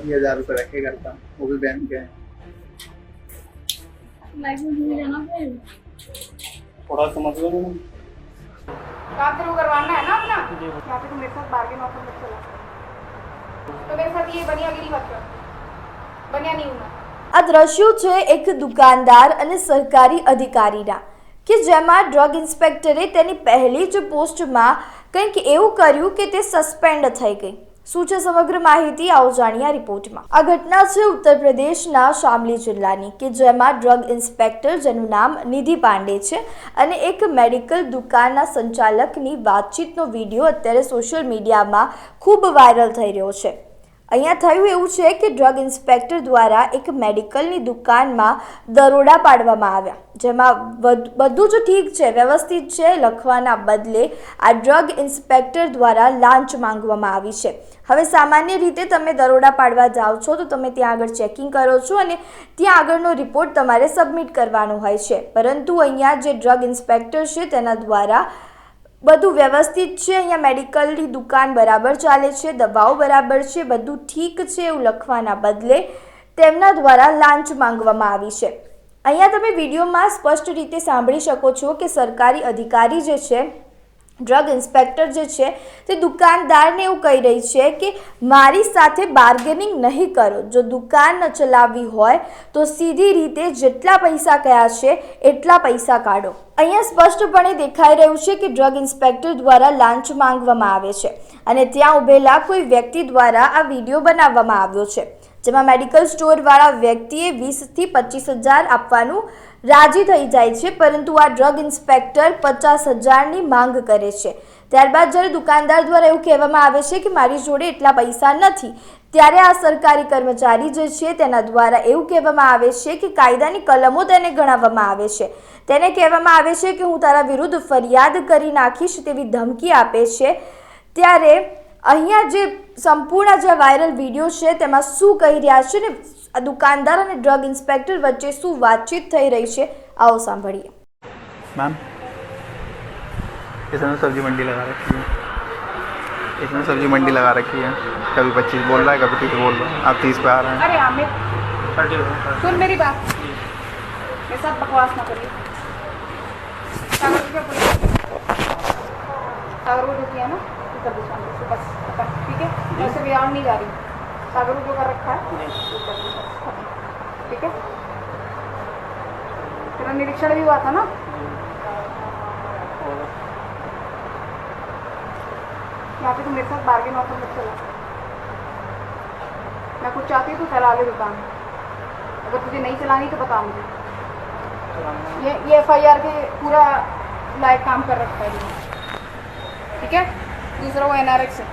10,000 रुपये रखे करता हूँ, वो भी बैंक के हैं। थोड़ा समझ लो मैडम। काम शुरू करवाना है ना अपना। यहाँ पे तो मेरे साथ बार्गेन ऑफर मत चला, तो मेरे साथ ये बनियागिरी मत कर, बनिया नहीं हूँ मैं। આ દ્રશ્યો છે એક દુકાનદાર અને સરકારી અધિકારીના કે જેમાં ડ્રગ ઇન્સ્પેક્ટરે તેની પહેલી જ પોસ્ટમાં કંઈક એવું કર્યું કે તે સસ્પેન્ડ થઈ ગઈ। શું છે સમગ્ર માહિતી આવો જાણીએ આ રિપોર્ટમાં। આ ઘટના છે ઉત્તર પ્રદેશના શામલી જિલ્લાની કે જેમાં ડ્રગ ઇન્સ્પેક્ટર જેનું નામ નિધિ પાંડે છે અને એક મેડિકલ દુકાનના સંચાલકની વાતચીતનો વિડીયો અત્યારે સોશિયલ મીડિયામાં ખૂબ વાયરલ થઈ રહ્યો છે। અહીંયા થયું એવું છે કે ડ્રગ ઇન્સ્પેક્ટર દ્વારા એક મેડિકલની દુકાનમાં દરોડા પાડવામાં આવ્યા, જેમાં બધું જ ઠીક છે, વ્યવસ્થિત છે, લખવાના બદલે આ ડ્રગ ઇન્સ્પેક્ટર દ્વારા લાંચ માંગવામાં આવી છે। હવે સામાન્ય રીતે તમે દરોડા પાડવા જાઓ છો તો તમે ત્યાં આગળ ચેકિંગ કરો છો અને ત્યાં આગળનો રિપોર્ટ તમારે સબમિટ કરવાનો હોય છે, પરંતુ અહીંયા જે ડ્રગ ઇન્સ્પેક્ટર છે તેના દ્વારા બધું વ્યવસ્થિત છે, અહીંયા મેડિકલની દુકાન બરાબર ચાલે છે, દવાઓ બરાબર છે, બધું ઠીક છે એવું લખવાના બદલે તેમના દ્વારા લાંચ માંગવામાં આવી છે। અહીંયા તમે વિડીયોમાં સ્પષ્ટ રીતે સાંભળી શકો છો કે સરકારી અધિકારી જે છે, ડ્રગ ઇન્સ્પેક્ટર જે છે તે દુકાનદારને એવું કહી રહી છે કે મારી સાથે બાર્ગેનિંગ નહીં કરો, જો દુકાન ન ચલાવવી હોય તો સીધી રીતે જેટલા પૈસા કયા છે એટલા પૈસા કાઢો। અહીંયા સ્પષ્ટપણે દેખાઈ રહ્યું છે કે ડ્રગ ઇન્સ્પેક્ટર દ્વારા લાંચ માંગવામાં આવે છે અને ત્યાં ઉભેલા કોઈ વ્યક્તિ દ્વારા આ વિડીયો બનાવવામાં આવ્યો છે, જેમાં મેડિકલ સ્ટોરવાળા વ્યક્તિએ 20,000 થી 25,000 આપવાનું રાજી થઈ જાય છે, પરંતુ આ ડ્રગ ઇન્સ્પેક્ટર 50,000ની માંગ કરે છે। ત્યારબાદ જ્યારે દુકાનદાર દ્વારા એવું કહેવામાં આવે છે કે મારી જોડે એટલા પૈસા નથી, ત્યારે આ સરકારી કર્મચારી જે છે તેના દ્વારા એવું કહેવામાં આવે છે કે કાયદાની કલમો તેને ગણાવવામાં આવે છે, તેને કહેવામાં આવે છે કે હું તારા વિરુદ્ધ ફરિયાદ કરી નાખીશ તેવી ધમકી આપે છે। ત્યારે અહીંયા જે સંપૂર્ણ જે વાયરલ વિડીયો છે તેમાં શું કહી રહ્યા છે ને દુકાનદાર અને ડ્રગ ઇન્સ્પેક્ટર વચ્ચે શું વાતચીત થઈ રહી છે आओ સાંભળીએ। मैम इसमें सब्जी मंडी लगा रखी है, इसमें सब्जी मंडी लगा रखी है, कभी 25 बोल रहा है, कभी 30 बोल रहा है, आप 30 पे आ रहे हैं। अरे आमिर सुन मेरी बात, मेरे साथ बकवास ना करिए। सागर को जो किया ना कर दो सामने से, बस ठीक है, ऐसे बियॉन्ड नहीं जा रही। सागर को जो कर रखा है ठीक है। तेरा निरीक्षण भी हुआ था ना, यहाँ पे तो मेरे साथ बार्गेन ऑफर मत चला। मैं कुछ चाहती हूँ तो चला ले दुकान, अगर तुझे नहीं चलानी तो बता मुझे। ये FIR के पूरा लायक काम कर रखा है ठीक है। दूसरा वो NRX है,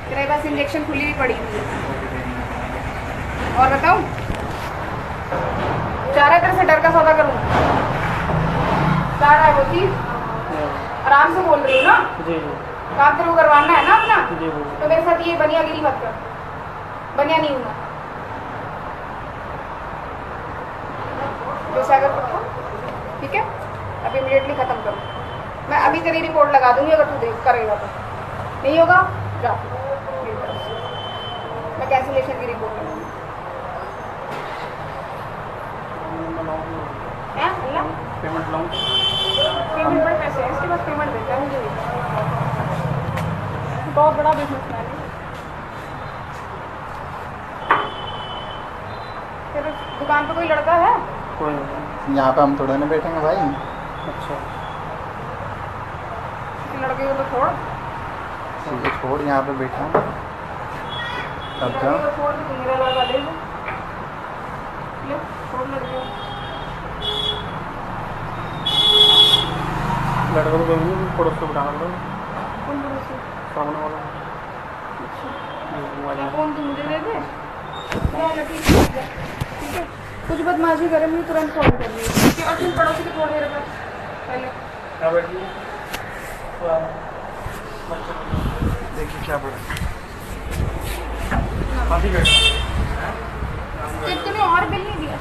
तेरे पास इंजेक्शन खुली भी पड़ी हुई है। और बताऊँ, चाह रहा तेरे से डर का सौदा करूँ, चाह रहा है वो चीज़, आराम से बोल रही हूँ ना। जी जी। काम शुरू करवाना है ना अपना। जी जी। तो मेरे साथ ये बनियागिरी मत कर, बनिया नहीं हूँ मैं। जो सागर ठीक है, अब इमीडिएटली खत्म करो। मैं अभी तेरी रिपोर्ट लगा दूंगी अगर तू देख करेगा तो, नहीं होगा जा, मैं कैंसिलेशन की रिपोर्ट लगाऊंगी। पेमेंट लाऊं, पेमेंट बड़े पैसे हैं, इसके पास पेमेंट देता है मुझे, बहुत बड़ा बिजनेसमैन है। तेरे दुकान पे कोई लड़का है? कोई नहीं, यहाँ पे हम थोड़ा ना बैठेंगे भाई। अच्छा लड़के को तो छोड़, ठीक है छोड़, यहाँ पे बैठा हूँ अब जा। छोड़ के मेरा लड़का ले लो, छोड़ लड़के लड़का को देंगे, पड़ोस को बिठा लो। कौन पड़ोस से? सामने वाला। अच्छा कौन, तू मुझे दे दे, ठीक है। कुछ बदमाशी करे मुझे तुरंत फोन कर रही है, और तुम पड़ोसी को छोड़ मेरे पास पहले। क्या बैठी देखिए क्या पड़ा, तूने और बिल नहीं दिया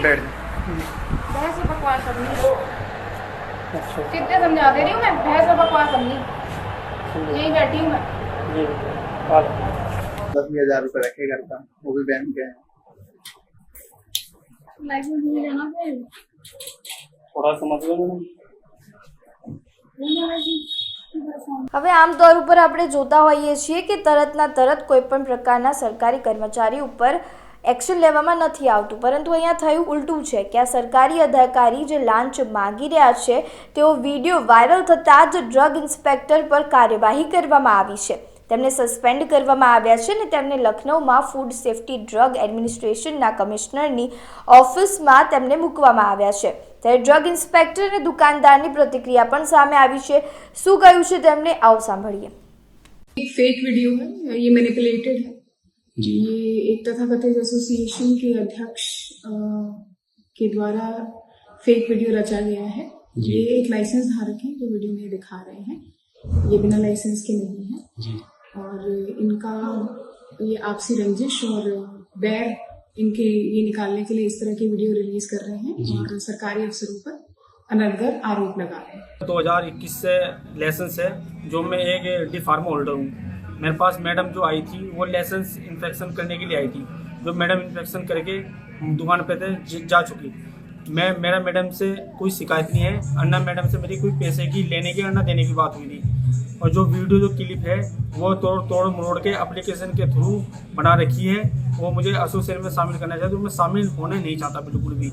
बैठ बहस और बकवास करनी। कितने समझा दे रही हूँ मैं, बहस और बकवास करनी। यही बैठी हूँ मैं। 10,000 रुपये रखे घर का, वो भी बैंक के हैं। लाइसेंस नहीं लेना फिर थोड़ा समझ लो मैडम। नहीं लेना जी। હવે આમ તौर ઉપર આપણે જોતા હોઈએ છીએ કે તરતના તરત કોઈપણ પ્રકારના સરકારી કર્મચારી ઉપર એક્શન લેવામાં નથી આવતું, પરંતુ અહીંયા થયું ઉલટું છે કે આ સરકારી અધિકારી જે લાંચ માંગી રહ્યા છે તેઓ વિડીયો વાયરલ થતાં જ ડ્રગ ઇન્સ્પેક્ટર પર કાર્યવાહી કરવામાં આવી છે, તેમને સસ્પેન્ડ કરવામાં આવ્યા છે અને તેમને લખનૌમાં ફૂડ સેફ્ટી ડ્રગ એડમિનિસ્ટ્રેશનના કમિશનરની ઓફિસમાં તેમને મૂકવામાં આવ્યા છે। ત્યારે ડ્રગ ઇન્સ્પેક્ટર અને દુકાનદારની પ્રતિક્રિયા પણ સામે આવી છે। શું કહ્યું છે તેમને, આવો સાંભળીએ। एक फेक वीडियो है, ये मैनिपुलेटेड है जी। ये एक तथाकथित एसोसिएशन के अध्यक्ष के द्वारा फेक वीडियो रचा गया है। जी। ये एक लाइसेंस धारक हैं जो वीडियो में दिखा रहे हैं, ये बिना लाइसेंस के नहीं है जी। और इनका ये आपसी रंजिश और बैर इनके ये निकालने के लिए इस तरह की वीडियो रिलीज कर रहे हैं जी। और सरकारी अफसरों पर अनर्गल आरोप लगा रहे हैं। 2021 से लाइसेंस है, जो मैं एक डी फार्मा होल्डर हूँ। मेरे पास मैडम जो आई थी वो लाइसेंस इंस्पेक्शन करने के लिए आई थी, जो मैडम इंस्पेक्शन करके दुकान पे थे जा चुकी। मेरा मैडम से कोई शिकायत नहीं है, अन्ना मैडम से मेरी कोई पैसे की लेने की अन्ना देने की बात हुई थी। और जो वीडियो जो क्लिप है वो तोड़ मरोड़ के एप्लीकेशन के थ्रू बना रखी है, वो मुझे एसोसिएशन में शामिल करना चाहते, तो मैं शामिल होने नहीं चाहता बिल्कुल भी।